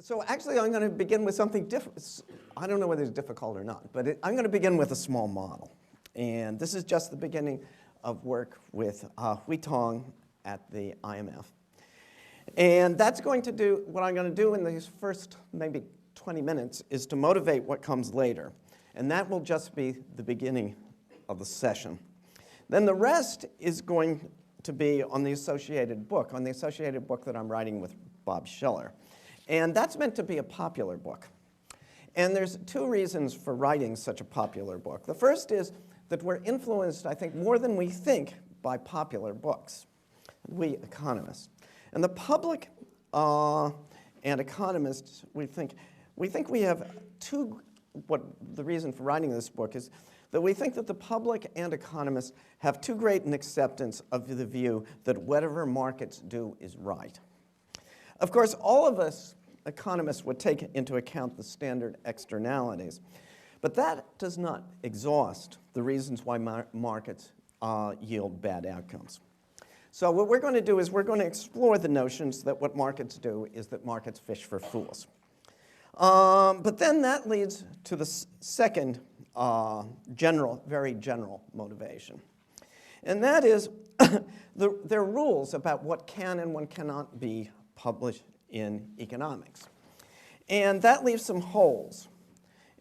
So actually, I'm going to begin with something different. I don't know whether it's difficult or not, but I'm going to begin with a small model. And this is just the beginning of work with Hui Tong at the IMF. And that's going to do, what I'm going to do in these first maybe 20 minutes is to motivate what comes later. And that will just be the beginning of the session. Then the rest is going to be on the associated book that I'm writing with Bob Schiller. And that's meant to be a popular book. And there's two reasons for writing such a popular book. The first is that we're influenced, I think, more than we think by popular books, we economists. And the public and economists, we think we have the reason for writing this book is that we think that the public and economists have too great an acceptance of the view that whatever markets do is right. Of course, all of us economists would take into account the standard externalities, but that does not exhaust the reasons why markets yield bad outcomes. So what we're going to do is we're going to explore the notions that what markets do is that markets fish for fools. But then that leads to the second very general motivation. And that is there are rules about what can and what cannot be published in economics. And that leaves some holes.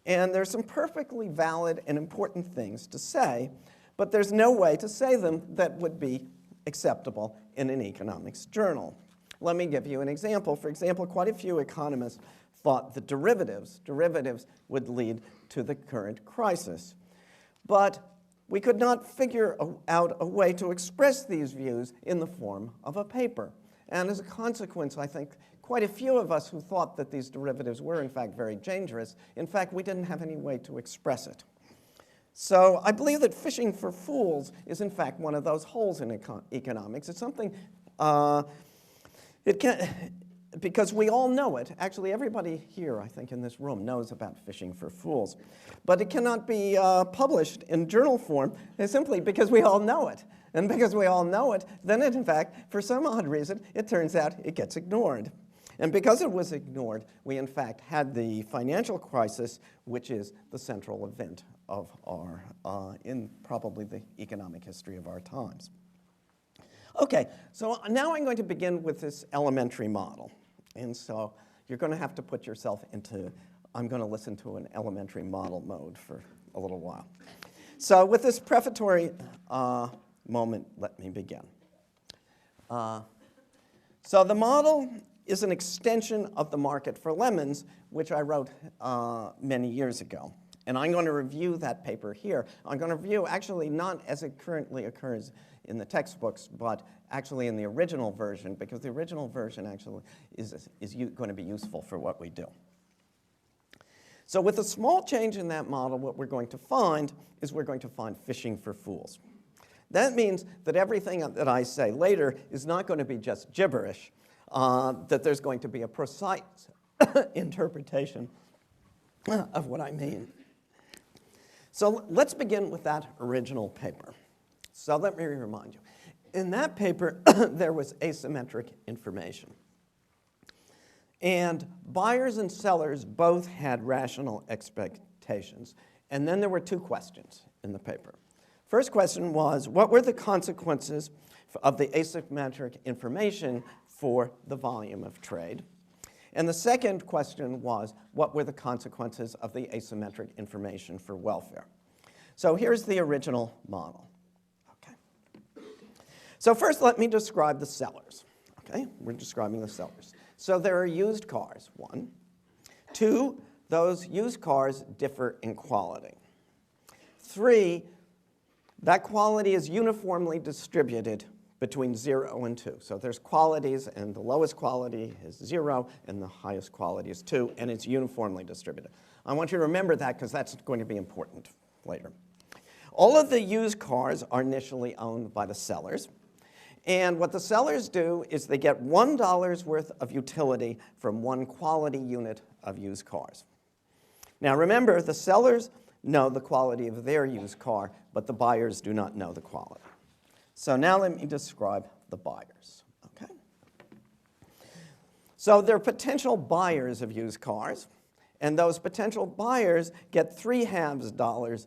And there's some perfectly valid and important things to say, but there's no way to say them that would be acceptable in an economics journal. Let me give you an example. For example, quite a few economists thought that derivatives would lead to the current crisis. But we could not figure out a way to express these views in the form of a paper. And as a consequence, I think quite a few of us who thought that these derivatives were in fact very dangerous, in fact, we didn't have any way to express it. So I believe that phishing for fools is in fact one of those holes in economics. It's something, because we all know it. Actually, everybody here, I think, in this room knows about phishing for fools. But it cannot be published in journal form simply because we all know it. And because we all know it, then it, in fact, for some odd reason, it turns out it gets ignored. And because it was ignored, we, in fact, had the financial crisis, which is the central event of our, in probably the economic history of our times. Okay, so now I'm going to begin with this elementary model. And so you're going to have to put yourself into, I'm going to listen to an elementary model mode for a little while. So with this prefatory moment, let me begin. So the model is an extension of The Market for Lemons, which I wrote many years ago. And I'm going to review that paper here. I'm going to review actually not as it currently occurs in the textbooks, but actually in the original version, because the original version actually is going to be useful for what we do. So with a small change in that model, what we're going to find is we're going to find phishing for fools. That means that everything that I say later is not going to be just gibberish, that there's going to be a precise interpretation of what I mean. So let's begin with that original paper. So let me remind you. In that paper, there was asymmetric information. And buyers and sellers both had rational expectations. And then there were two questions in the paper. First question was, what were the consequences of the asymmetric information for the volume of trade? And the second question was, what were the consequences of the asymmetric information for welfare? So here's the original model. Okay. So first, let me describe the sellers. Okay, we're describing the sellers. So there are used cars, one. Two, those used cars differ in quality. Three, that quality is uniformly distributed between 0 and 2. So there's qualities, and the lowest quality is 0, and the highest quality is 2, and it's uniformly distributed. I want you to remember that because that's going to be important later. All of the used cars are initially owned by the sellers. And what the sellers do is they get $1 worth of utility from one quality unit of used cars. Now remember, the sellers know the quality of their used car, but the buyers do not know the quality. So now let me describe the buyers. Okay? So they're potential buyers of used cars, and those potential buyers get $0.3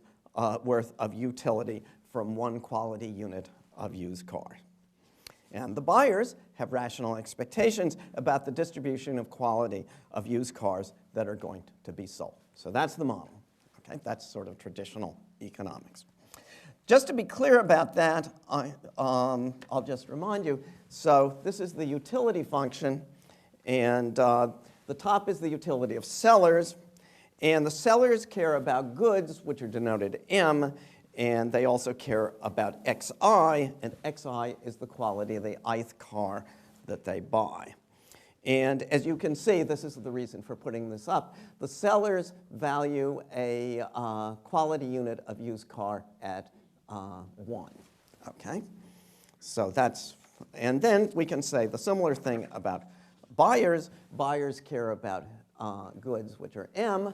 worth of utility from one quality unit of used car. And the buyers have rational expectations about the distribution of quality of used cars that are going to be sold. So that's the model. Okay? That's sort of traditional economics. Just to be clear about that, I'll just remind you, so this is the utility function, and the top is the utility of sellers, and the sellers care about goods, which are denoted M, and they also care about XI, and XI is the quality of the ith car that they buy. And as you can see, this is the reason for putting this up. The sellers value a quality unit of used car at 1, okay? So that's, and then we can say the similar thing about buyers. Buyers care about goods, which are M,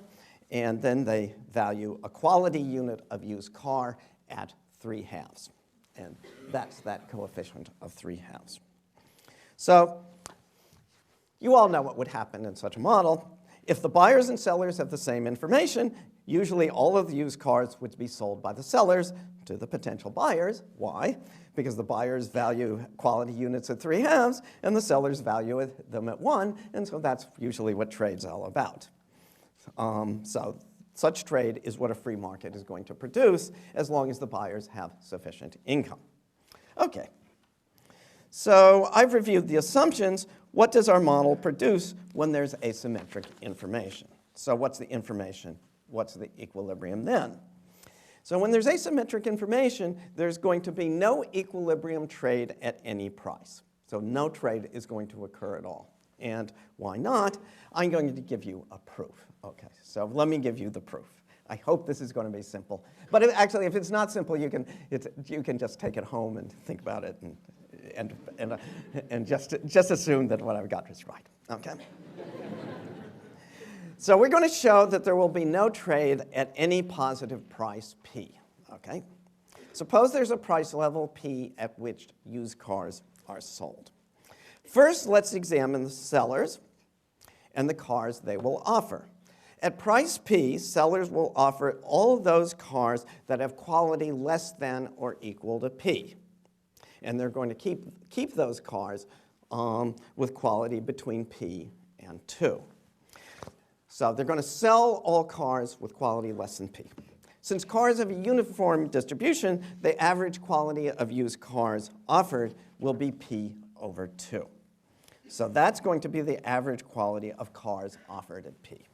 and then they value a quality unit of used car at 3/2. And that's that coefficient of 3/2. So you all know what would happen in such a model. If the buyers and sellers have the same information, usually all of the used cars would be sold by the sellers to the potential buyers. Why? Because the buyers value quality units at 3/2, and the sellers value them at 1, and so that's usually what trade's all about. So such trade is what a free market is going to produce as long as the buyers have sufficient income. Okay, so I've reviewed the assumptions. What does our model produce when there's asymmetric information? So what's the information? What's the equilibrium then? So when there's asymmetric information, there's going to be no equilibrium trade at any price. So no trade is going to occur at all. And why not? I'm going to give you a proof. Okay, so let me give you the proof. I hope this is going to be simple. But actually, if it's not simple, you can just take it home and think about it and just assume that what I've got is right. Okay? So we're going to show that there will be no trade at any positive price P. Okay? Suppose there's a price level P at which used cars are sold. First, let's examine the sellers and the cars they will offer. At price P, sellers will offer all of those cars that have quality less than or equal to P. And they're going to keep those cars with quality between P and 2. So they're going to sell all cars with quality less than P. Since cars have a uniform distribution, the average quality of used cars offered will be P over 2. So that's going to be the average quality of cars offered at P.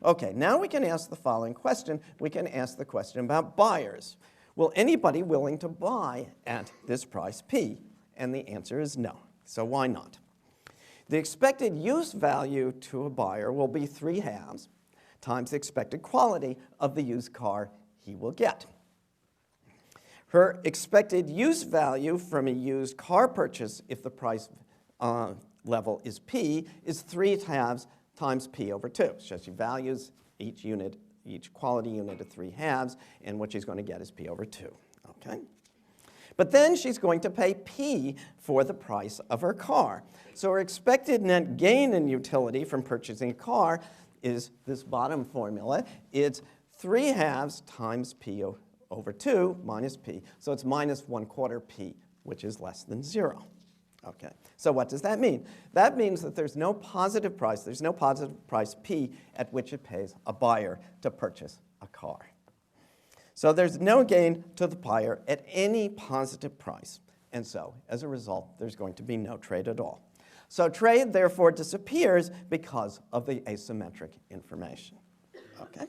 Okay, now we can ask the following question. We can ask the question about buyers. Will anybody willing to buy at this price P? And the answer is no. So why not? The expected use value to a buyer will be 3/2 times the expected quality of the used car he will get. Her expected use value from a used car purchase, if the price level is P, is 3/2 times P over 2. So she values each unit, each quality unit at 3/2, and what she's going to get is P over 2. Okay? But then she's going to pay P for the price of her car. So her expected net gain in utility from purchasing a car is this bottom formula. It's 3/2 times P over 2 minus P. So it's minus 1/4 P, which is less than 0. Okay, so what does that mean? That means that there's no positive price P at which it pays a buyer to purchase a car. So there's no gain to the buyer at any positive price. And so, as a result, there's going to be no trade at all. So trade, therefore, disappears because of the asymmetric information. Okay?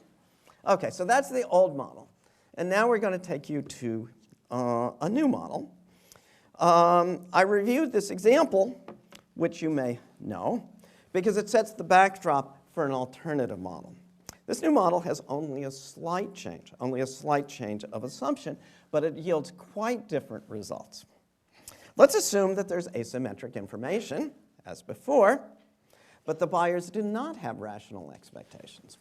Okay, so that's the old model. And now we're going to take you to a new model. I reviewed this example, which you may know, because it sets the backdrop for an alternative model. This new model has only a slight change of assumption, but it yields quite different results. Let's assume that there's asymmetric information, as before, but the buyers do not have rational expectations.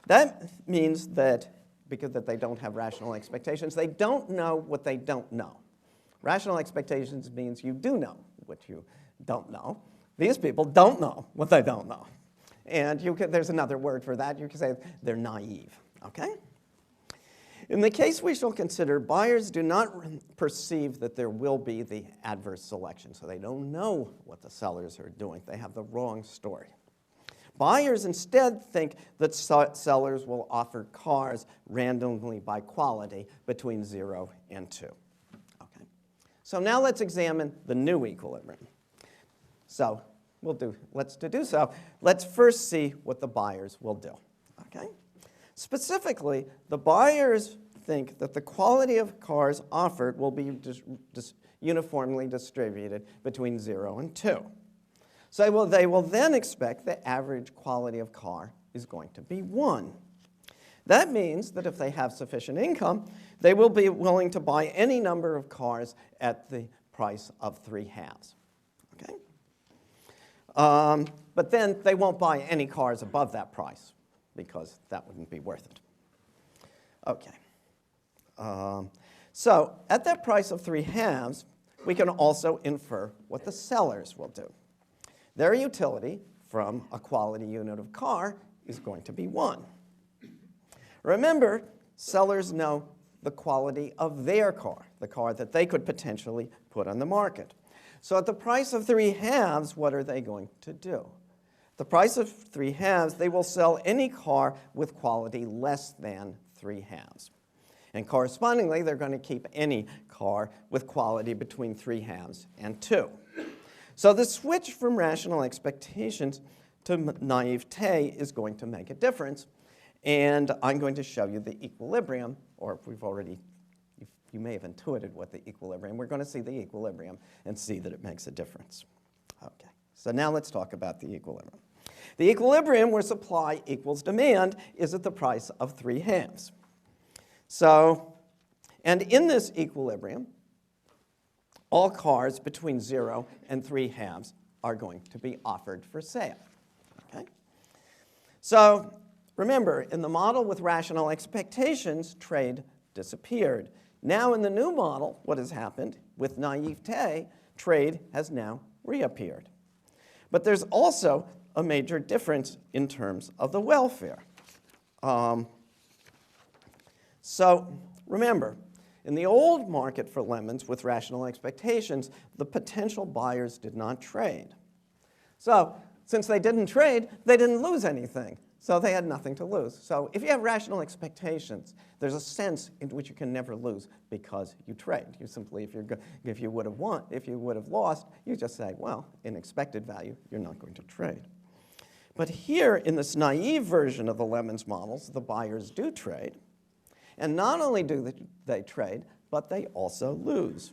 That means that because they don't have rational expectations, they don't know what they don't know. Rational expectations means you do know what you don't know, These people don't know what they don't know. And there's another word for that. You can say they're naive, okay? In the case we shall consider, buyers do not perceive that there will be the adverse selection, so they don't know what the sellers are doing. They have the wrong story. Buyers instead think that sellers will offer cars randomly by quality between 0 and 2. Okay. So now let's examine the new equilibrium. So let's first see what the buyers will do. Okay? Specifically, the buyers think that the quality of cars offered will be uniformly distributed between 0 and 2. So they will then expect the average quality of car is going to be 1. That means that if they have sufficient income, they will be willing to buy any number of cars at the price of 3 halves. Okay? But then they won't buy any cars above that price because that wouldn't be worth it. Okay. So at that price of 3 halves, we can also infer what the sellers will do. Their utility from a quality unit of car is going to be 1. Remember, sellers know the quality of their car, the car that they could potentially put on the market. So at the price of 3 halves, what are they going to do? The price of 3 halves, they will sell any car with quality less than 3 halves. And correspondingly, they're going to keep any car with quality between 3 halves and 2. So the switch from rational expectations to naivete is going to make a difference. And I'm going to show you the equilibrium, or you may have intuited what the equilibrium. We're going to see the equilibrium and see that it makes a difference. Okay, so now let's talk about the equilibrium. The equilibrium where supply equals demand is at the price of 3 halves. So, and in this equilibrium, all cars between 0 and 3 halves are going to be offered for sale. Okay? So remember, in the model with rational expectations, trade disappeared. Now in the new model, what has happened? With naivete, trade has now reappeared. But there's also a major difference in terms of the welfare. So remember, in the old market for lemons with rational expectations, the potential buyers did not trade. So since they didn't trade, they didn't lose anything. So they had nothing to lose. So if you have rational expectations, there's a sense in which you can never lose because you trade. You simply, if you would have lost, you just say, well, in expected value, you're not going to trade. But here in this naive version of the lemons models, the buyers do trade. And not only do they trade, but they also lose.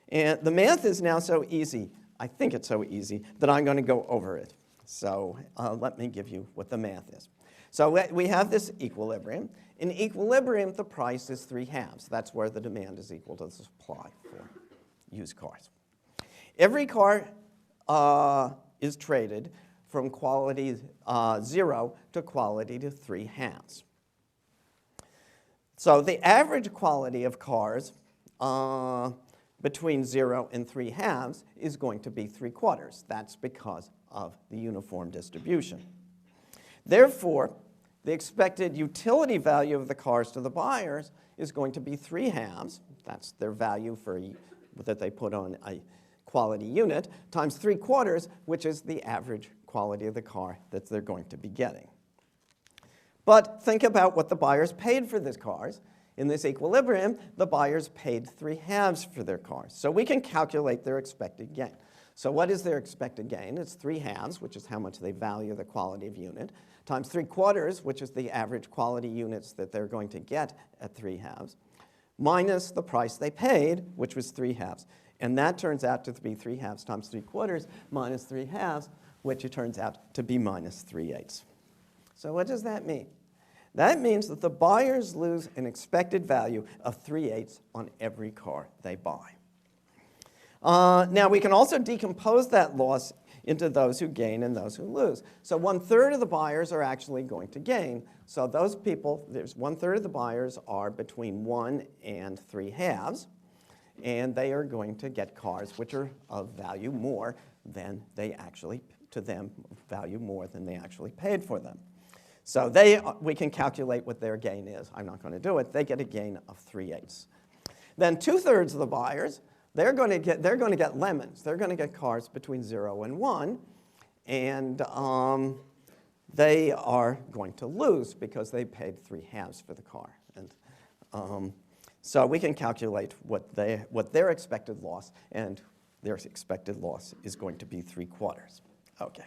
And the math is now so easy, I think it's so easy, that I'm going to go over it. So let me give you what the math is. So we have this equilibrium. In equilibrium, the price is 3 halves. That's where the demand is equal to the supply for used cars. Every car is traded from quality 0 to quality to 3 halves. So the average quality of cars between 0 and 3 halves is going to be 3/4. That's because of the uniform distribution. Therefore, the expected utility value of the cars to the buyers is going to be 3 halves. That's their value that they put on a quality unit, times 3/4, which is the average quality of the car that they're going to be getting. But think about what the buyers paid for these cars. In this equilibrium, the buyers paid 3 halves for their cars. So we can calculate their expected gain. So what is their expected gain? It's 3 halves, which is how much they value the quality of unit, times 3/4, which is the average quality units that they're going to get at 3 halves, minus the price they paid, which was 3 halves. And that turns out to be 3 halves times 3/4 minus 3 halves, which it turns out to be minus 3/8. So what does that mean? That means that the buyers lose an expected value of 3/8 on every car they buy. Now, we can also decompose that loss into those who gain and those who lose. So 1/3 of the buyers are actually going to gain. So those people, there's 1/3 of the buyers are between 1 and 3 halves, and they are going to get cars which are of value more then they actually, to them, value more than they actually paid for them. So we can calculate what their gain is. I'm not going to do it. They get a gain of 3/8. Then 2/3 of the buyers, they're going to get lemons. They're going to get cars between 0 and 1, and they are going to lose because they paid 3/2 for the car. And so we can calculate what their expected loss, and their expected loss is going to be 3/4. Okay.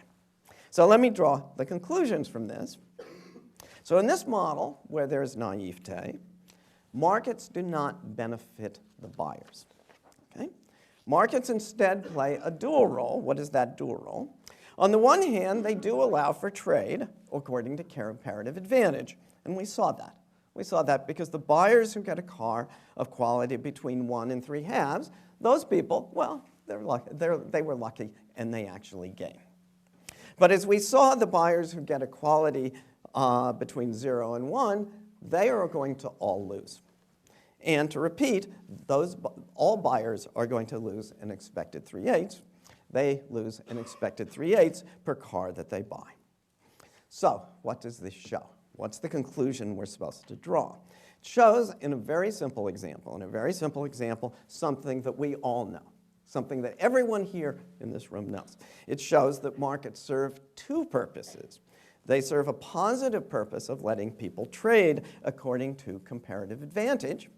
So let me draw the conclusions from this. So in this model, where there's naivete, markets do not benefit the buyers. Okay? Markets instead play a dual role. What is that dual role? On the one hand, they do allow for trade according to comparative advantage, and we saw that. We saw that because the buyers who get a car of quality between 1 and 3/2, those people, well, they were lucky and they actually gain. But as we saw, the buyers who get a quality between 0 and 1, they are going to all lose. And to repeat, all buyers are going to lose an expected 3/8. They lose an expected 3/8 per car that they buy. So what does this show? What's the conclusion we're supposed to draw? It shows in a very simple example, something that we all know, something that everyone here in this room knows. It shows that markets serve two purposes. They serve a positive purpose of letting people trade according to comparative advantage,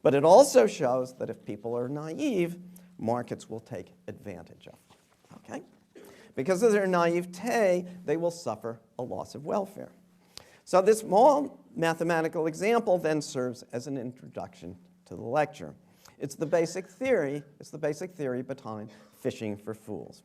but it also shows that if people are naive, markets will take advantage of them. Okay? Because of their naivete, they will suffer a loss of welfare. So this small mathematical example then serves as an introduction to the lecture. It's the basic theory behind Phishing for Fools.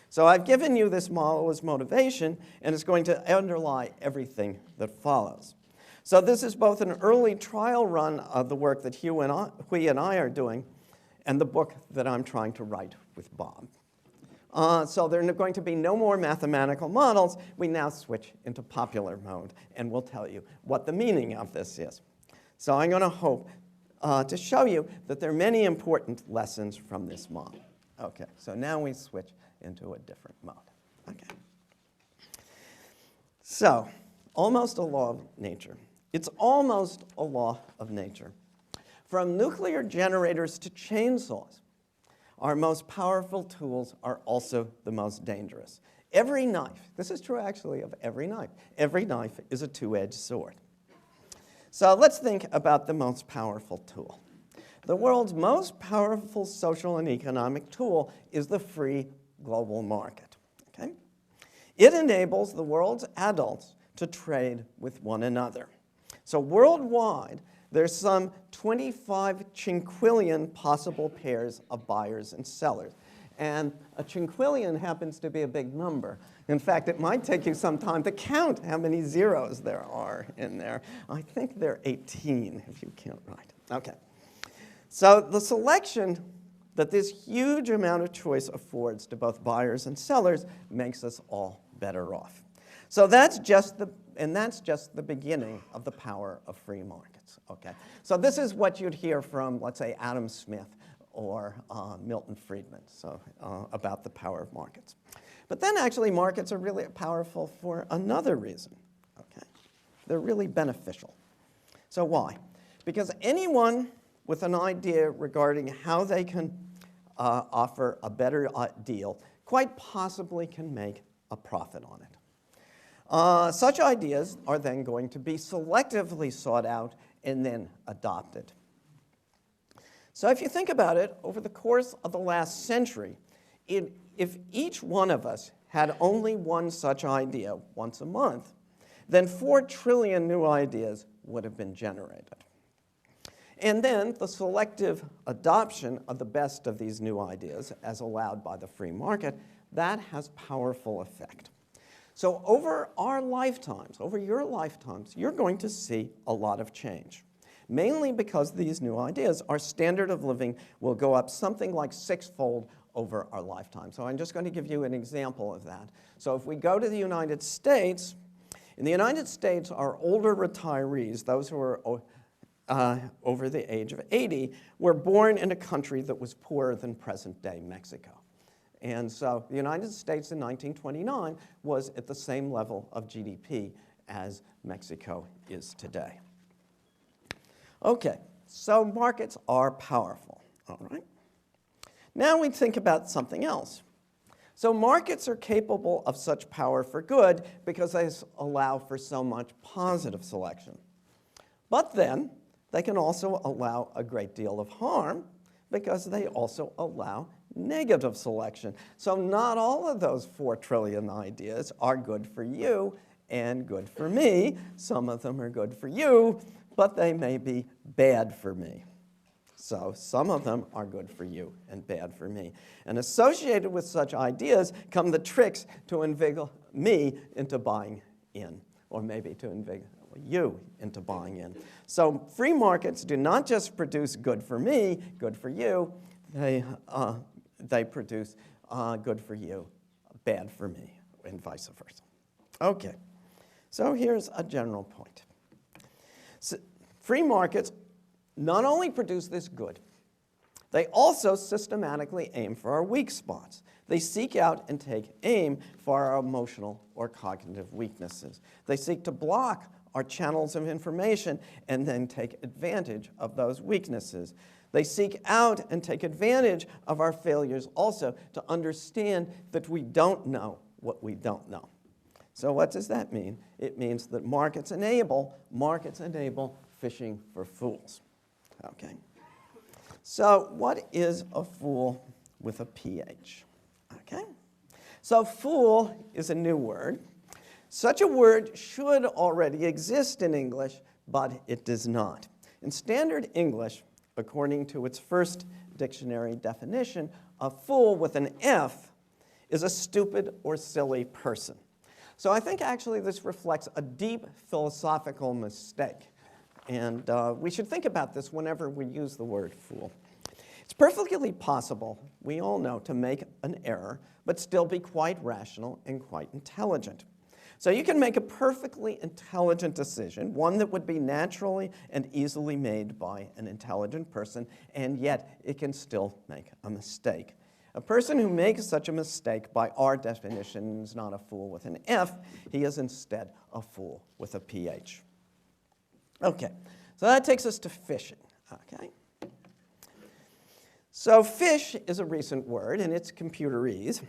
So I've given you this model as motivation, and it's going to underlie everything that follows. So this is both an early trial run of the work that Hui and I are doing, and the book that I'm trying to write with Bob. So there are going to be no more mathematical models. We now switch into popular mode, and we'll tell you what the meaning of this is. So I'm going to hope to show you that there are many important lessons from this model. Okay, so now we switch into a different mode. Okay. So, almost a law of nature. It's almost a law of nature. From nuclear generators to chainsaws, our most powerful tools are also the most dangerous. Every knife, this is true actually of every knife is a two-edged sword. So let's think about the most powerful tool. The world's most powerful social and economic tool is the free global market. Okay? It enables the world's adults to trade with one another. So worldwide, there's some 25 quinquillion possible pairs of buyers and sellers. And a quinquillion happens to be a big number. In fact, it might take you some time to count how many zeros there are in there. I think there are 18 if you count right. Okay. So the selection that this huge amount of choice affords to both buyers and sellers makes us all better off. So that's just the beginning of the power of free markets. Okay. So this is what you'd hear from, let's say, Adam Smith or Milton Friedman, so about the power of markets. But then actually markets are really powerful for another reason. Okay. They're really beneficial. So why? Because anyone with an idea regarding how they can offer a better deal quite possibly can make a profit on it. Such ideas are then going to be selectively sought out and then adopted. So if you think about it, over the course of the last century, if each one of us had only one such idea once a month, then 4 trillion new ideas would have been generated. And then the selective adoption of the best of these new ideas, as allowed by the free market, that has powerful effect. So over our lifetimes, over your lifetimes, you're going to see a lot of change. Mainly because these new ideas, our standard of living will go up something like 6-fold over our lifetime. So I'm just going to give you an example of that. So if we go to the United States, in the United States, our older retirees, those who are over the age of 80, were born in a country that was poorer than present-day Mexico. And so the United States in 1929 was at the same level of GDP as Mexico is today. Okay, so markets are powerful, all right? Now we think about something else. So markets are capable of such power for good because they allow for so much positive selection. But then they can also allow a great deal of harm because they also allow negative selection. So not all of those 4 trillion ideas are good for you and good for me. Some of them are good for you, but they may be bad for me. So some of them are good for you and bad for me. And associated with such ideas come the tricks to inveigle me into buying in, or maybe to inveigle you into buying in. So free markets do not just produce good for me, good for you. They produce good for you, bad for me, and vice versa. Okay, so here's a general point. So free markets not only produce this good, they also systematically aim for our weak spots. They seek out and take aim for our emotional or cognitive weaknesses. They seek to block our channels of information and then take advantage of those weaknesses. They seek out and take advantage of our failures also to understand that we don't know what we don't know. So what does that mean? It means that markets enable phishing for fools. Okay. So what is a fool with a PH? Okay. So fool is a new word. Such a word should already exist in English, but it does not. In standard English, according to its first dictionary definition, a fool with an F is a stupid or silly person. So I think actually this reflects a deep philosophical mistake. And we should think about this whenever we use the word fool. It's perfectly possible, we all know, to make an error, but still be quite rational and quite intelligent. So you can make a perfectly intelligent decision, one that would be naturally and easily made by an intelligent person, and yet it can still make a mistake. A person who makes such a mistake, by our definition, is not a fool with an F. He is instead a fool with a PH. Okay, so that takes us to phishing. Okay. So phish is a recent word, and it's computerese,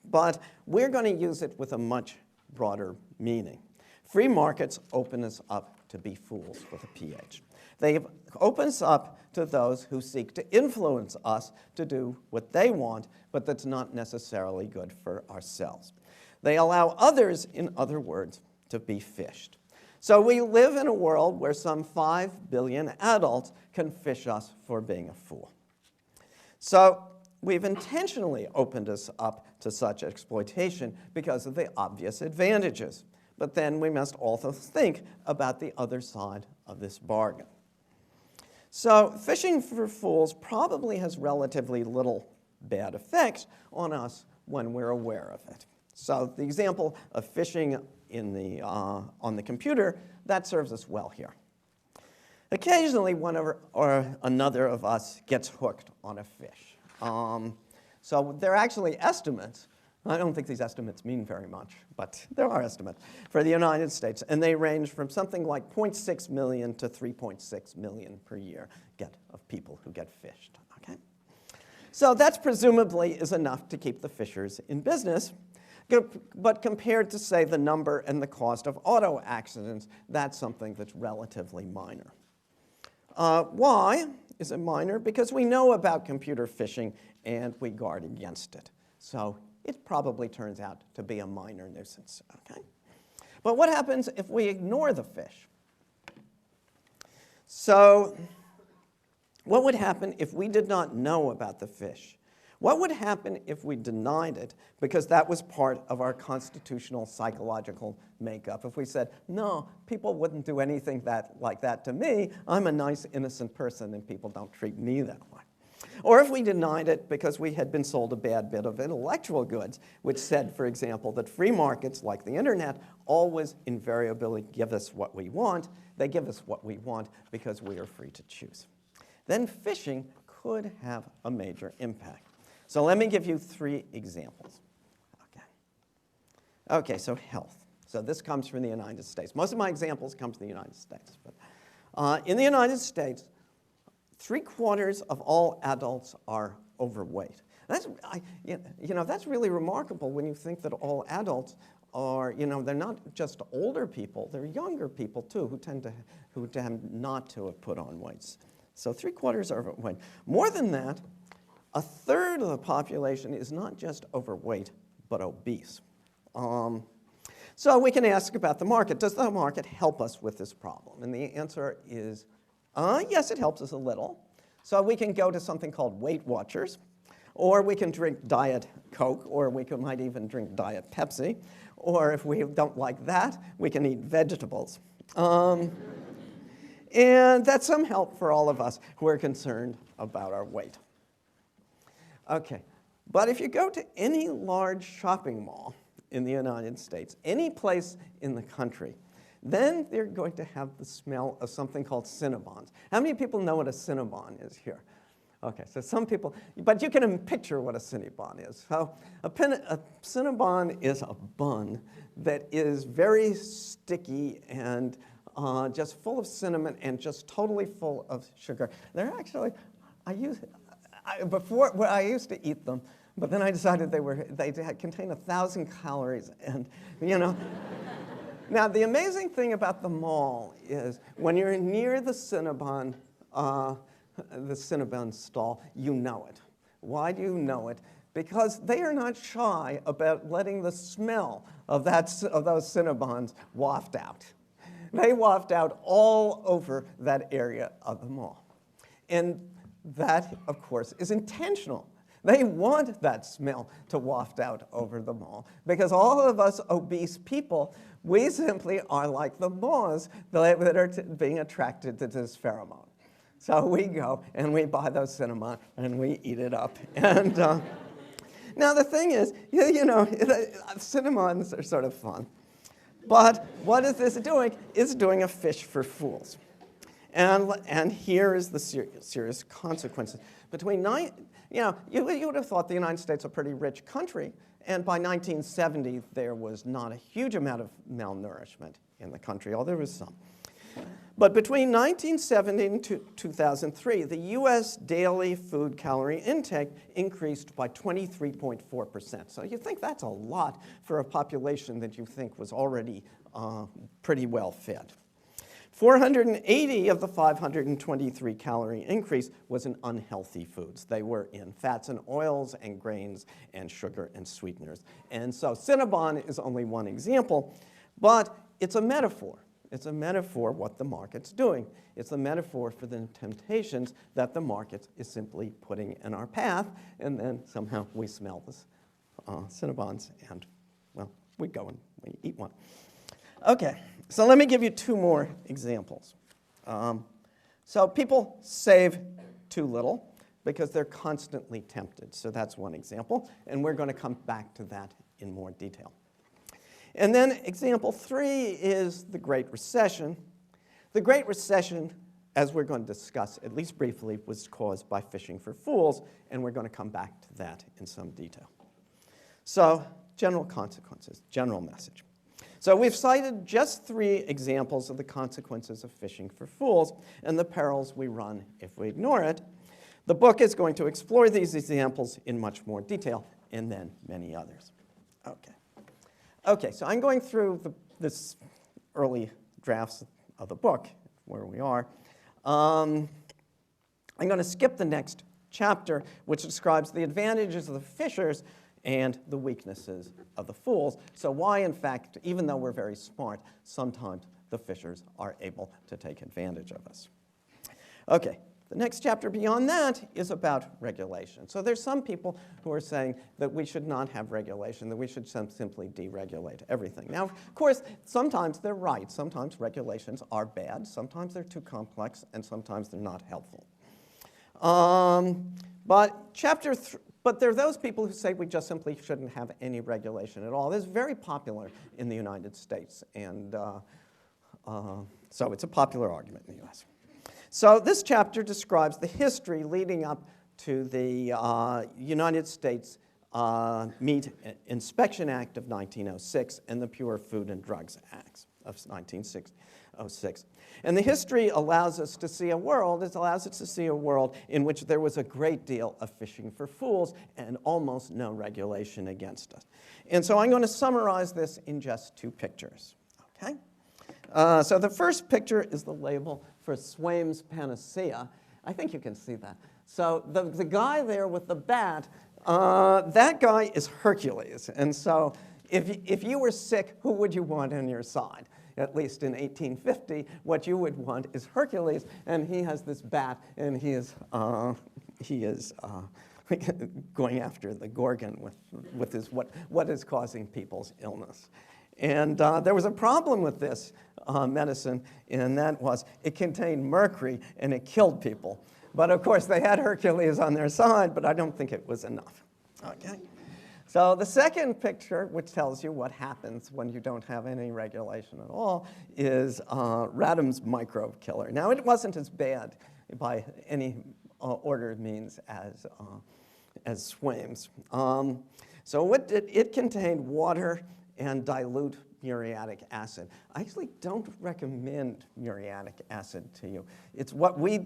but we're going to use it with a much broader meaning. Free markets open us up to be fools with a PH. They open us up to those who seek to influence us to do what they want, but that's not necessarily good for ourselves. They allow others, in other words, to be phished. So we live in a world where some 5 billion adults can phish us for being a fool. So we've intentionally opened us up to such exploitation because of the obvious advantages. But then we must also think about the other side of this bargain. So phishing for fools probably has relatively little bad effects on us when we're aware of it. So the example of phishing on the computer, that serves us well here. Occasionally, one or another of us gets hooked on a phish. So they're actually estimates. I don't think these estimates mean very much, but there are estimates for the United States, and they range from something like 0.6 million to 3.6 million per year of people who get phished. Okay? So that presumably is enough to keep the phishers in business. But compared to, say, the number and the cost of auto accidents, that's something that's relatively minor. Why is it minor? Because we know about computer phishing and we guard against it. So it probably turns out to be a minor nuisance. Okay? But what happens if we ignore the phish? So what would happen if we did not know about the phish? What would happen if we denied it because that was part of our constitutional psychological makeup? If we said, no, people wouldn't do anything like that to me. I'm a nice, innocent person, and people don't treat me that way. Or if we denied it because we had been sold a bad bit of intellectual goods, which said, for example, that free markets, like the internet, always invariably give us what we want. They give us what we want because we are free to choose. Then phishing could have a major impact. So let me give you 3 examples. Okay, so health. So this comes from the United States. Most of my examples come from the United States. But, in the United States, 3/4 of all adults are overweight. That's really remarkable when you think that all adults are, they're not just older people, they're younger people too who tend not to have put on weight. So 3/4 are overweight. More than that, 1/3 of the population is not just overweight, but obese. So we can ask about the market. Does the market help us with this problem? And the answer is, yes, it helps us a little. So we can go to something called Weight Watchers, or we can drink Diet Coke, or we might even drink Diet Pepsi, or if we don't like that, we can eat vegetables. And that's some help for all of us who are concerned about our weight. Okay, but if you go to any large shopping mall in the United States, any place in the country, then they're going to have the smell of something called Cinnabons. How many people know what a Cinnabon is here? Okay, so some people, but you can picture what a Cinnabon is. So a Cinnabon is a bun that is very sticky and just full of cinnamon and just totally full of sugar. They're actually, I used to eat them, but then I decided they contain 1,000 calories, and Now the amazing thing about the mall is when you're near the Cinnabon stall, you know it. Why do you know it? Because they are not shy about letting the smell of those Cinnabons waft out. They waft out all over that area of the mall. And that, of course, is intentional. They want that smell to waft out over the mall because all of us obese people, we simply are like the moths that are being attracted to this pheromone. So we go and we buy those cinnamon and we eat it up. And now the thing is, cinnamons are sort of fun. But what is this doing? It's doing a fish for fools. And here is the serious consequences. You would have thought the United States a pretty rich country, and by 1970 there was not a huge amount of malnourishment in the country, although there was some. But between 1970 and 2003, the U.S. daily food calorie intake increased by 23.4%. So you think that's a lot for a population that you think was already pretty well fed. 480 of the 523 calorie increase was in unhealthy foods. They were in fats and oils and grains and sugar and sweeteners. And so Cinnabon is only one example, but it's a metaphor. It's a metaphor what the market's doing. It's a metaphor for the temptations that the market is simply putting in our path, and then somehow we smell the Cinnabons and, well, we go and we eat one. Okay, so let me give you 2 more examples. So people save too little because they're constantly tempted. So that's one example, and we're going to come back to that in more detail. And then example 3 is the Great Recession. The Great Recession, as we're going to discuss, at least briefly, was caused by phishing for fools, and we're going to come back to that in some detail. So general consequences, general message. So we've cited just 3 examples of the consequences of phishing for fools and the perils we run if we ignore it. The book is going to explore these examples in much more detail, and then many others. Okay, so I'm going through this early drafts of the book, where we are. I'm going to skip the next chapter, which describes the advantages of the fishers and the weaknesses of the fools. So why, in fact, even though we're very smart, sometimes the fishers are able to take advantage of us. Okay, the next chapter beyond that is about regulation. So there's some people who are saying that we should not have regulation, that we should simply deregulate everything. Now, of course, sometimes they're right. Sometimes regulations are bad. Sometimes they're too complex, and sometimes they're not helpful. But there are those people who say we just simply shouldn't have any regulation at all. This is very popular in the United States, and so it's a popular argument in the US. So this chapter describes the history leading up to the United States Meat Inspection Act of 1906 and the Pure Food and Drugs Act of 1906. And the history allows us to see a world, it allows us to see a world in which there was a great deal of fishing for fools and almost no regulation against us. And so I'm going to summarize this in just 2 pictures, okay? So the first picture is the label for Swaim's Panacea. I think you can see that. So the guy there with the bat, that guy is Hercules. And so if you were sick, who would you want on your side? At least in 1850, what you would want is Hercules, and he has this bat, and he is going after the Gorgon with his what is causing people's illness. And there was a problem with this medicine, and that was it contained mercury, and it killed people. But of course, they had Hercules on their side, but I don't think it was enough. Okay. So the second picture, which tells you what happens when you don't have any regulation at all, is Radham's microbe killer. Now, it wasn't as bad by any ordered means as Swaim's. So it contained water and dilute muriatic acid. I actually don't recommend muriatic acid to you. It's what we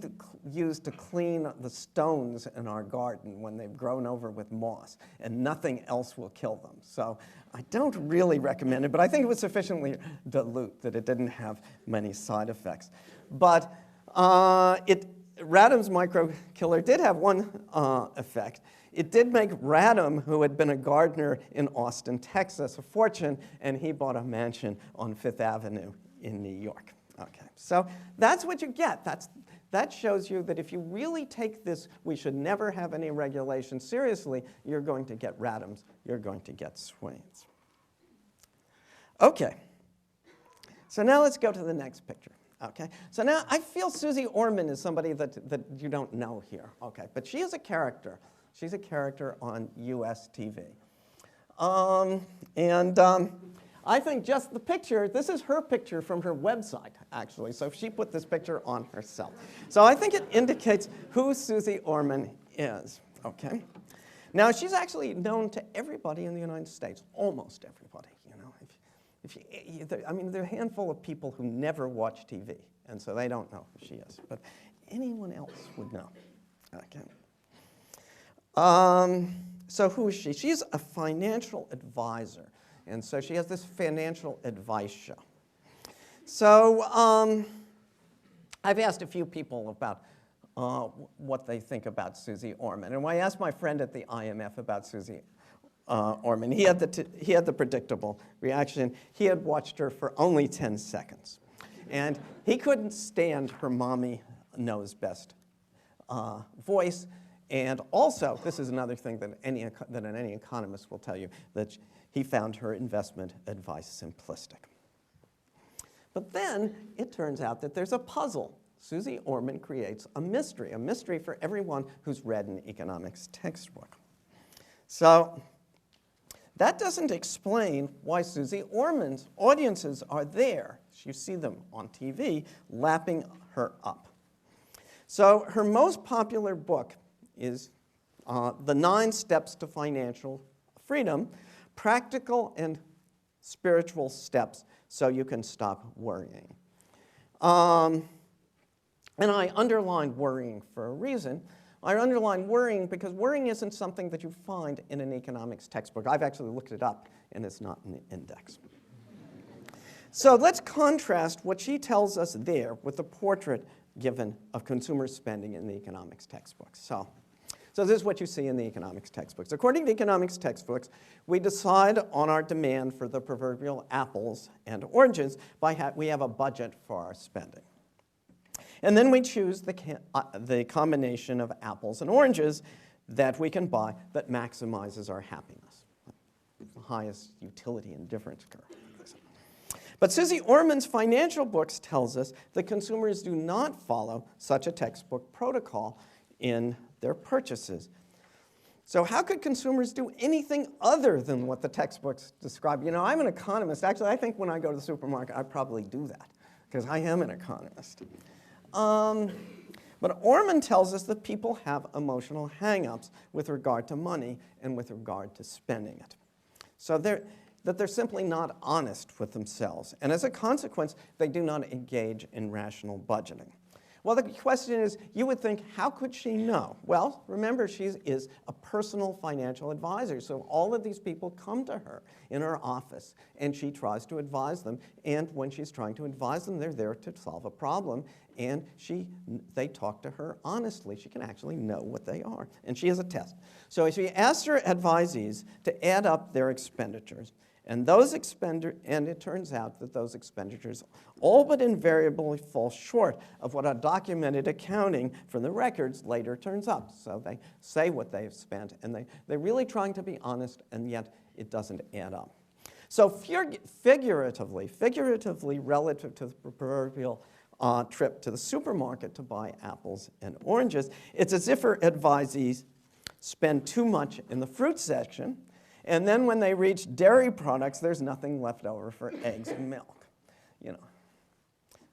use to clean the stones in our garden when they've grown over with moss, and nothing else will kill them. So I don't really recommend it, but I think it was sufficiently dilute that it didn't have many side effects. But Radham's microbe killer did have one effect. It did make Radham, who had been a gardener in Austin, Texas, a fortune, and he bought a mansion on Fifth Avenue in New York. Okay, so that's what you get. That shows you that if you really take this, we should never have any regulation seriously, you're going to get Radhams, you're going to get Swains. Okay, so now let's go to the next picture. Okay, so now I feel Susie Orman is somebody that you don't know here. Okay, but she is a character. She's a character on US TV. I think just the picture, this is her picture from her website, actually. So she put this picture on herself. So I think it indicates who Susie Orman is, okay? Now, she's actually known to everybody in the United States, almost everybody, you know. I mean, there are a handful of people who never watch TV, and so they don't know who she is. But anyone else would know, okay? So who is she? She's a financial advisor, and so she has this financial advice show. So I've asked a few people about what they think about Susie Orman, and when I asked my friend at the IMF about Susie Orman, he had the predictable reaction. He had watched her for only 10 seconds, and he couldn't stand her mommy knows best voice. And also, this is another thing that any economist will tell you, that he found her investment advice simplistic. But then it turns out that there's a puzzle. Susie Orman creates a mystery for everyone who's read an economics textbook. So that doesn't explain why Susie Orman's audiences are there. You see them on TV lapping her up. So her most popular book is The 9 Steps to Financial Freedom, Practical and Spiritual Steps So You Can Stop Worrying. And I underline worrying for a reason. I underline worrying because worrying isn't something that you find in an economics textbook. I've actually looked it up, and it's not in the index. So let's contrast what she tells us there with the portrait given of consumer spending in the economics textbooks. So this is what you see in the economics textbooks. According to economics textbooks, we decide on our demand for the proverbial apples and oranges by we have a budget for our spending. And then we choose the combination of apples and oranges that we can buy that maximizes our happiness. The highest utility and difference curve. But Susie Orman's financial books tells us that consumers do not follow such a textbook protocol in their purchases. So how could consumers do anything other than what the textbooks describe? You know, I'm an economist. Actually, I think when I go to the but I probably do that because I am an economist. But But Orman tells us that people have emotional hang-ups with regard to money and with regard to spending it. So they're simply not honest with themselves. And as a consequence, they do not engage in rational budgeting. Well, the question is, you would think, how could she know? Well, remember, she is a personal financial advisor. So all of these people come to her in her office, and she tries to advise them. And when she's trying to advise them, they're there to solve a problem. And they talk to her honestly. She can actually know what they are. And she has a test. So she asked her advisees to add up their expenditures. And it turns out that those expenditures all but invariably fall short of what a documented accounting from the records later turns up. So they say what they've spent, and they're really trying to be honest, and yet it doesn't add up. So figuratively relative to the proverbial trip to the supermarket to buy apples and oranges, it's as if her advisees spend too much in the fruit section, and then when they reach dairy products, there's nothing left over for eggs and milk,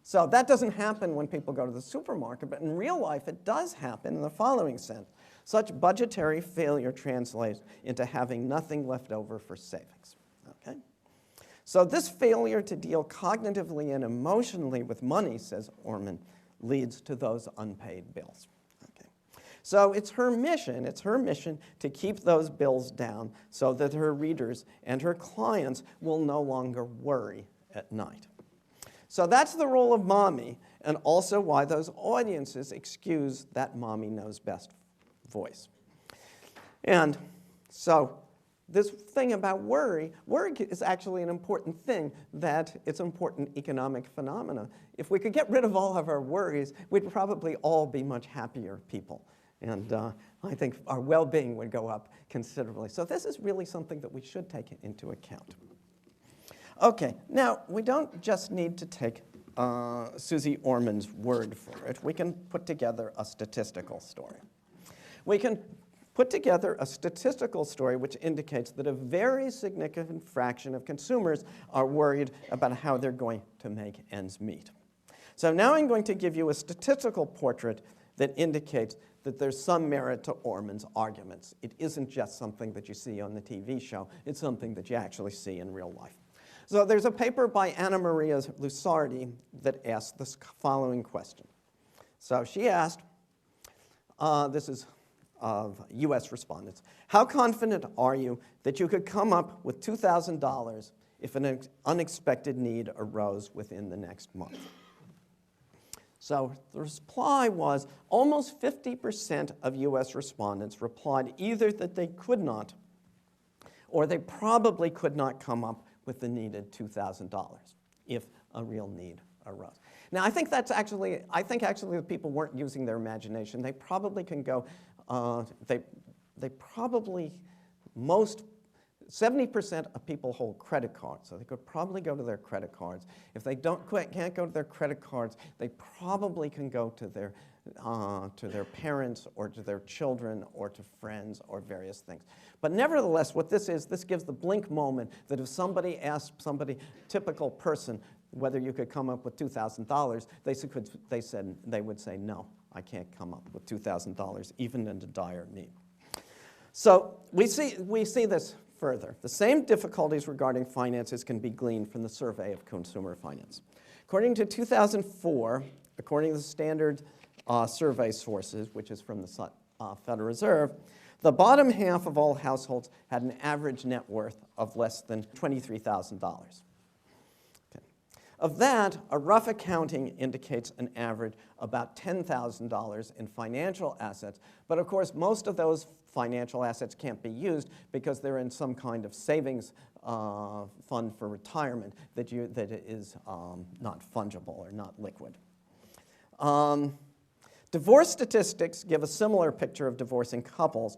So that doesn't happen when people go to the supermarket, but in real life it does happen in the following sense. Such budgetary failure translates into having nothing left over for savings, okay? So this failure to deal cognitively and emotionally with money, says Orman, leads to those unpaid bills. So it's her mission to keep those bills down so that her readers and her clients will no longer worry at night. So that's the role of mommy, and also why those audiences excuse that mommy knows best voice. And so this thing about worry is actually an important thing, that it's an important economic phenomena. If we could get rid of all of our worries, we'd probably all be much happier people. And I think our well-being would go up considerably. So this is really something that we should take into account. Okay, now we don't just need to take Susie Orman's word for it. We can put together a statistical story. We can put together a statistical story which indicates that a very significant fraction of consumers are worried about how they're going to make ends meet. So now I'm going to give you a statistical portrait that indicates that there's some merit to Orman's arguments. It isn't just something that you see on the TV show. It's something that you actually see in real life. So there's a paper by Anna Maria Lusardi that asked this following question. So she asked, this is of US respondents, how confident are you that you could come up with $2,000 if an unexpected need arose within the next month? So the reply was almost 50% of US respondents replied either that they could not or they probably could not come up with the needed $2,000 if a real need arose. Now I think actually the people weren't using their imagination. They probably can go, 70% of people hold credit cards, so they could probably go to their credit cards. If they can't go to their credit cards, they probably can go to their parents or to their children or to friends or various things. But nevertheless, what this gives the blink moment that if somebody asked somebody, typical person, whether you could come up with $2,000, they would say, no, I can't come up with $2,000, even in a dire need. So we see this further. The same difficulties regarding finances can be gleaned from the survey of consumer finance. According to 2004, according to the standard survey sources, which is from the Federal Reserve, the bottom half of all households had an average net worth of less than $23,000. Okay. Of that, a rough accounting indicates an average about $10,000 in financial assets, but of course most of those financial assets can't be used because they're in some kind of savings fund for retirement that is not fungible or not liquid. Divorce statistics give a similar picture of divorcing couples.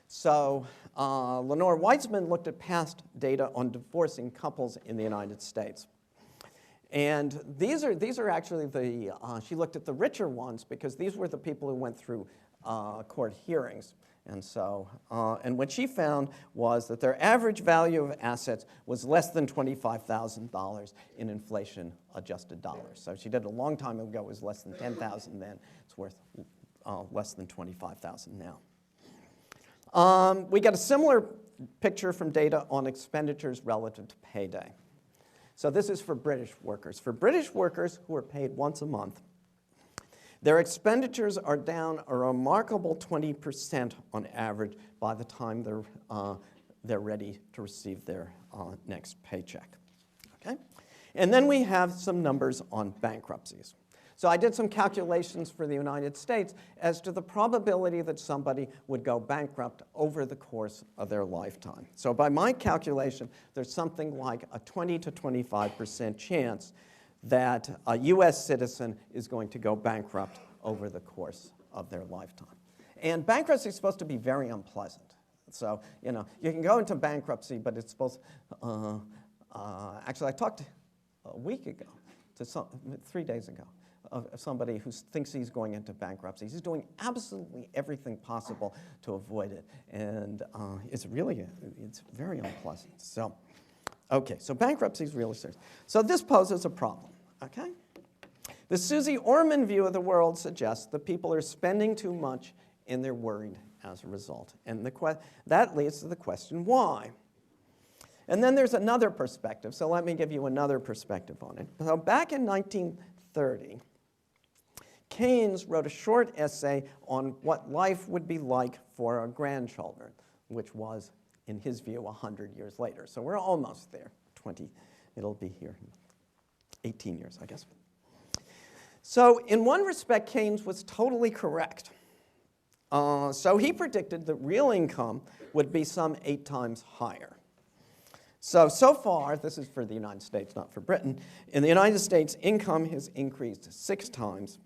So Lenore Weitzman looked at past data on divorcing couples in the United States. And these are actually she looked at the richer ones because these were the people who went through court hearings. And so, and what she found was that their average value of assets was less than $25,000 in inflation-adjusted dollars. So she did it a long time ago, it was less than $10,000 then. It's worth less than 25,000 now. We get a similar picture from data on expenditures relative to payday. So this is for British workers. For British workers who are paid once a month, their expenditures are down a remarkable 20% on average by the time they're ready to receive their next paycheck. Okay? And then we have some numbers on bankruptcies. So I did some calculations for the United States as to the probability that somebody would go bankrupt over the course of their lifetime. So by my calculation, there's something like a 20 to 25% chance that a US citizen is going to go bankrupt over the course of their lifetime. And bankruptcy is supposed to be very unpleasant. So, you know, you can go into bankruptcy, but it's supposed, actually I talked a week ago, 3 days ago, of somebody who thinks he's going into bankruptcy. He's doing absolutely everything possible to avoid it. And it's very unpleasant. So, okay, so bankruptcy is really serious. So this poses a problem, okay? The Susie Orman view of the world suggests that people are spending too much and they're worried as a result. And that leads to the question, why? And then there's another perspective. So let me give you another perspective on it. So back in 1930, Keynes wrote a short essay on what life would be like for our grandchildren, which was, in his view, 100 years later. So we're almost there, it'll be here in 18 years, I guess. So in one respect, Keynes was totally correct. So he predicted that real income would be some 8 times higher. So far, this is for the United States, not for Britain. In the United States, income has increased 6 times,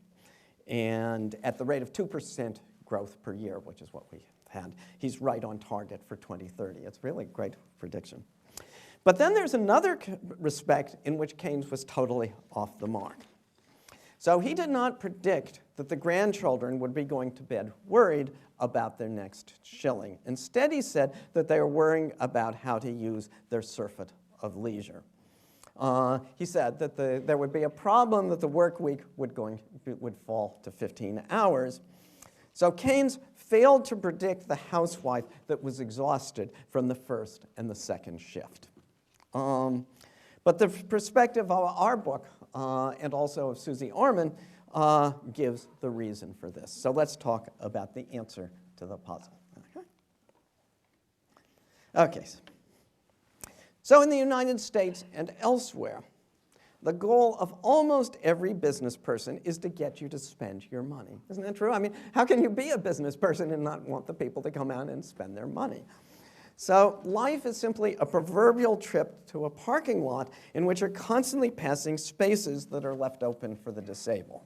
and at the rate of 2% growth per year, which is what we had. He's right on target for 2030. It's really a great prediction. But then there's another respect in which Keynes was totally off the mark. So he did not predict that the grandchildren would be going to bed worried about their next shilling. Instead, he said that they were worrying about how to use their surfeit of leisure. He said that there would be a problem that the work week would fall to 15 hours. So Keynes failed to predict the housewife that was exhausted from the first and the second shift. But the perspective of our book, and also of Susie Orman, gives the reason for this. So let's talk about the answer to the puzzle. Okay. So in the United States and elsewhere, the goal of almost every business person is to get you to spend your money. Isn't that true? I mean, how can you be a business person and not want the people to come out and spend their money? So life is simply a proverbial trip to a parking lot in which you're constantly passing spaces that are left open for the disabled.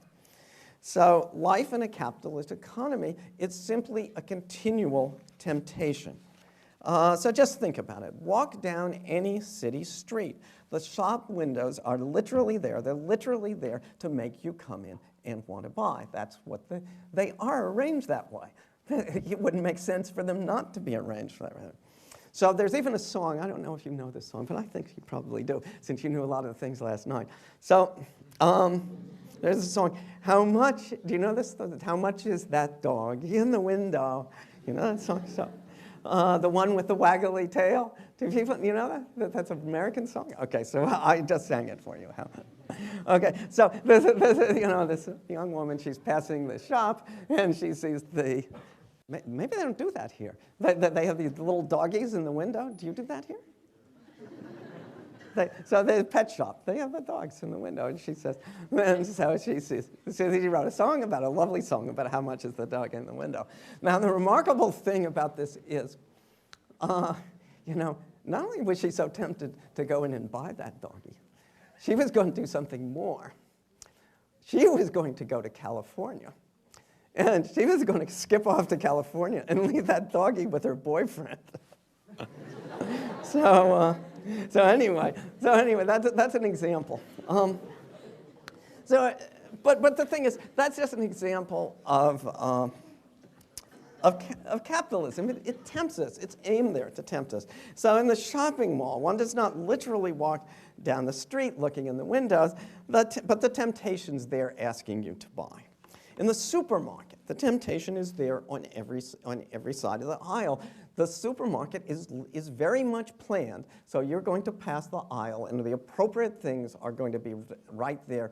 So life in a capitalist economy, it's simply a continual temptation. So just think about it. Walk down any city street. The shop windows are literally there. They're literally there to make you come in and want to buy. That's what they are arranged that way. It wouldn't make sense for them not to be arranged that way. So there's even a song, I don't know if you know this song, but I think you probably do, since you knew a lot of the things last night. So there's a song, do you know this? How much is that dog in the window? You know that song? So, the one with the waggly tail? Do people, you know that? That's an American song? Okay, so I just sang it for you. Okay, so this young woman, she's passing the shop, and she sees maybe they don't do that here. They have these little doggies in the window. Do you do that here? So the pet shop, they have the dogs in the window, and she says, and so she sees, she wrote a lovely song about how much is the dog in the window. Now the remarkable thing about this is, not only was she so tempted to go in and buy that doggie, she was going to do something more. She was going to go to California. And she was going to skip off to California and leave that doggie with her boyfriend. So anyway, that's an example. But the thing is, that's just an example of capitalism. It tempts us. It's aimed there to tempt us. So in the shopping mall, one does not literally walk down the street looking in the windows, but the temptation's there asking you to buy. In the supermarket, the temptation is there on every side of the aisle. The supermarket is very much planned, so you're going to pass the aisle, and the appropriate things are going to be right there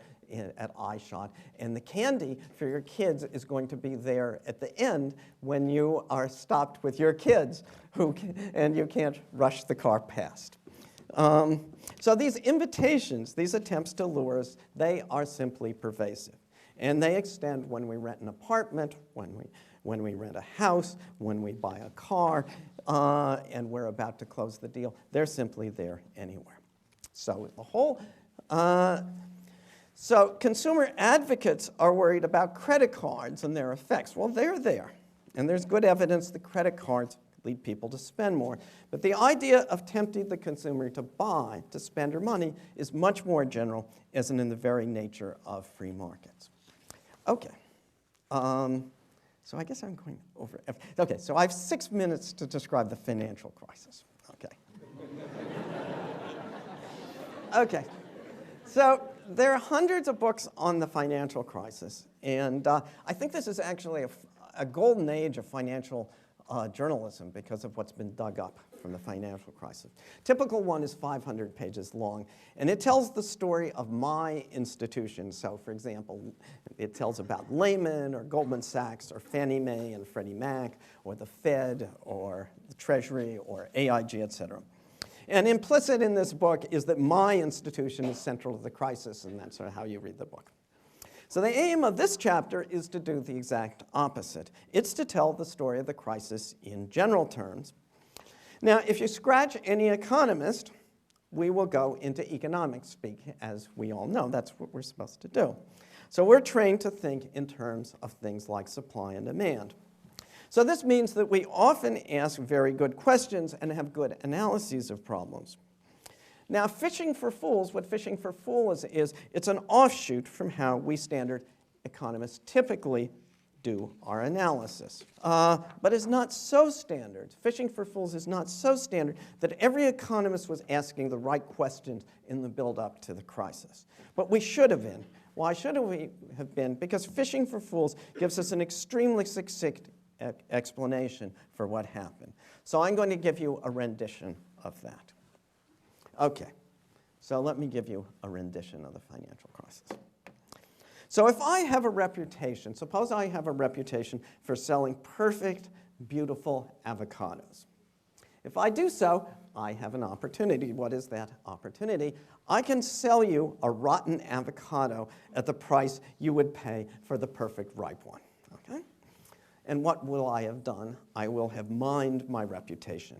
at eye shot. And the candy for your kids is going to be there at the end when you are stopped with your kids, and you can't rush the car past. So these invitations, these attempts to lure us, they are simply pervasive. And they extend when we rent an apartment, when we rent a house, when we buy a car, and we're about to close the deal. They're simply there anywhere. So so consumer advocates are worried about credit cards and their effects. Well, they're there. And there's good evidence that credit cards lead people to spend more. But the idea of tempting the consumer to spend her money, is much more general, as in the very nature of free markets. Okay. So I guess I'm going over. Okay, so I have 6 minutes to describe the financial crisis. Okay. Okay. So there are hundreds of books on the financial crisis, and I think this is actually a golden age of financial journalism because of what's been dug up from the financial crisis. Typical one is 500 pages long, and it tells the story of my institution. So, for example, it tells about Lehman or Goldman Sachs or Fannie Mae and Freddie Mac or the Fed or the Treasury or AIG, et cetera. And implicit in this book is that my institution is central to the crisis, and that's sort of how you read the book. So the aim of this chapter is to do the exact opposite. It's to tell the story of the crisis in general terms. Now, if you scratch any economist, we will go into economics speak, as we all know. That's what we're supposed to do. So we're trained to think in terms of things like supply and demand. So this means that we often ask very good questions and have good analyses of problems. Now, Phishing for Fools, what Phishing for Fools is, it's an offshoot from how we standard economists typically do our analysis. But it's not so standard. Phishing for Fools is not so standard that every economist was asking the right questions in the build-up to the crisis. But we should have been. Why should we have been? Because Phishing for Fools gives us an extremely succinct explanation for what happened. So I'm going to give you a rendition of that. Okay, so let me give you a rendition of the financial crisis. So if I have a reputation, suppose I have a reputation for selling perfect, beautiful avocados. If I do so, I have an opportunity. What is that opportunity? I can sell you a rotten avocado at the price you would pay for the perfect ripe one, okay? And what will I have done? I will have mined my reputation,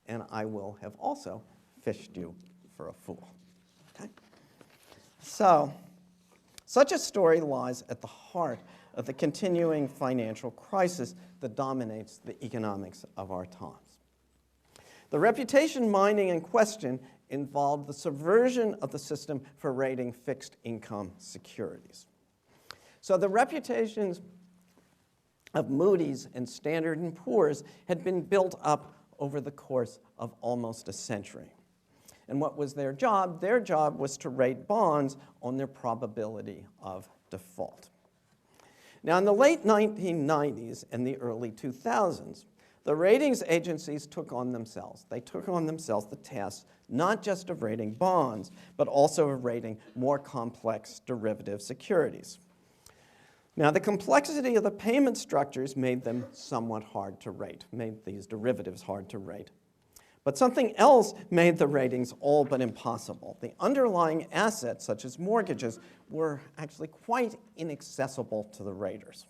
and I will have also fished you for a fool, okay? So, such a story lies at the heart of the continuing financial crisis that dominates the economics of our times. The reputation mining in question involved the subversion of the system for rating fixed income securities. So the reputations of Moody's and Standard & Poor's had been built up over the course of almost a century. And what was their job? Their job was to rate bonds on their probability of default. Now, in the late 1990s and the early 2000s, the ratings agencies took on themselves. They took on themselves the task not just of rating bonds, but also of rating more complex derivative securities. Now, the complexity of the payment structures made them somewhat hard to rate, made these derivatives hard to rate. But something else made the ratings all but impossible. The underlying assets, such as mortgages, were actually quite inaccessible to the raters.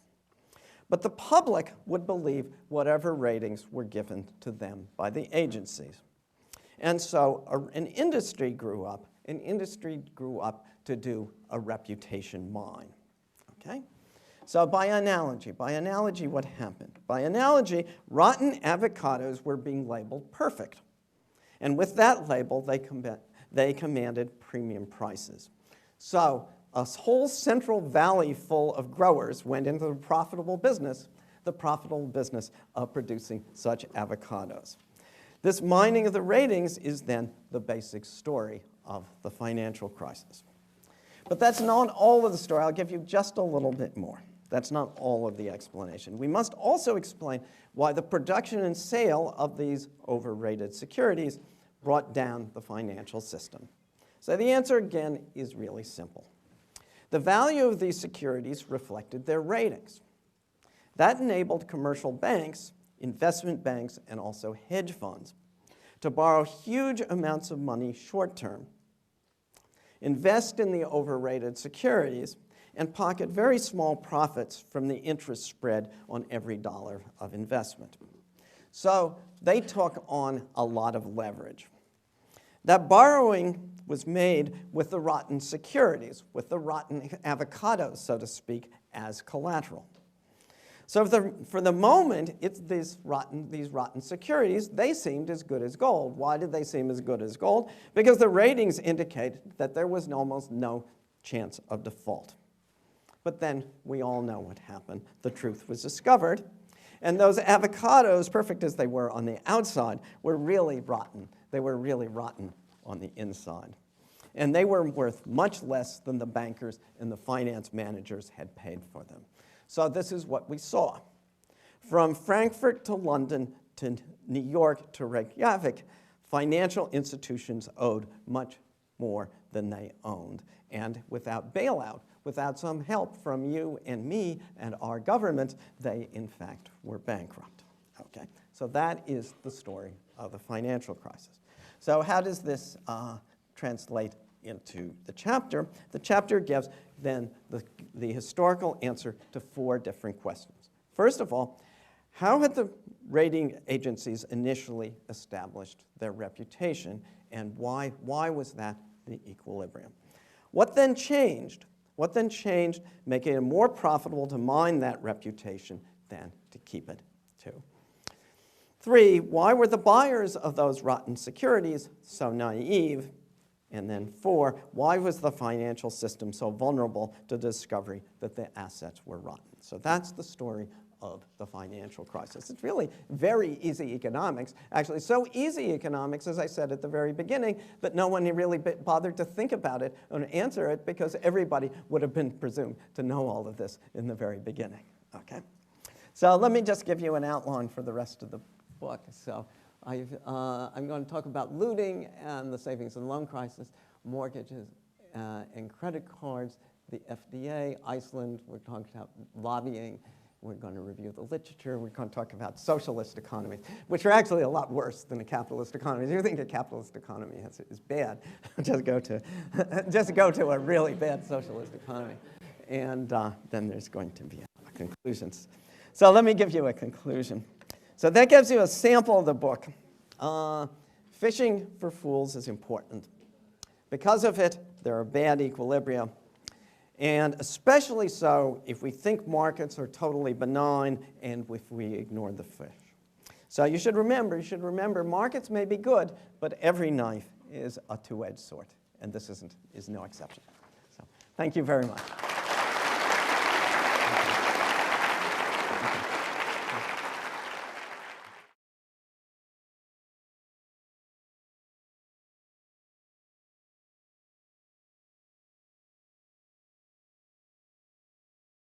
But the public would believe whatever ratings were given to them by the agencies. And so an industry grew up to do a reputation mine, okay? So by analogy, what happened? By analogy, rotten avocados were being labeled perfect. And with that label, they commanded premium prices. So a whole Central Valley full of growers went into the profitable business of producing such avocados. This mining of the ratings is then the basic story of the financial crisis. But that's not all of the story. I'll give you just a little bit more. That's not all of the explanation. We must also explain why the production and sale of these overrated securities brought down the financial system. So the answer, again, is really simple. The value of these securities reflected their ratings. That enabled commercial banks, investment banks, and also hedge funds to borrow huge amounts of money short-term, invest in the overrated securities, and pocket very small profits from the interest spread on every dollar of investment. So they took on a lot of leverage. That borrowing was made with the rotten securities, with the rotten avocados, so to speak, as collateral. So for the moment, it's these rotten securities, they seemed as good as gold. Why did they seem as good as gold? Because the ratings indicated that there was almost no chance of default. But then we all know what happened. The truth was discovered. And those avocados, perfect as they were on the outside, were really rotten. They were really rotten on the inside. And they were worth much less than the bankers and the finance managers had paid for them. So this is what we saw. From Frankfurt to London to New York to Reykjavik, financial institutions owed much more than they owned. And without bailout, without some help from you and me and our government, they in fact were bankrupt. Okay, so that is the story of the financial crisis. So how does this translate into the chapter? The chapter gives then the historical answer to 4 different questions. First of all, how had the rating agencies initially established their reputation, and why was that the equilibrium? What then changed? What then changed, making it more profitable to mine that reputation than to keep it too? 3, why were the buyers of those rotten securities so naive? And then 4, why was the financial system so vulnerable to the discovery that the assets were rotten? So that's the story of the financial crisis. It's really very easy economics. Actually, so easy economics, as I said at the very beginning, that no one really bothered to think about it and answer it because everybody would have been presumed to know all of this in the very beginning. Okay? So let me just give you an outline for the rest of the book. So I'm going to talk about looting and the savings and loan crisis, mortgages and credit cards, the FDA, Iceland. We're talking about lobbying. We're going to review the literature. We're going to talk about socialist economies, which are actually a lot worse than a capitalist economy. If you think a capitalist economy is bad, just go to a really bad socialist economy. And then there's going to be a conclusion. So let me give you a conclusion. So that gives you a sample of the book. Phishing for fools is important. Because of it, there are bad equilibria. And especially so if we think markets are totally benign and if we ignore the fish. So you should remember markets may be good, but every knife is a two-edged sword. And this is no exception. So thank you very much.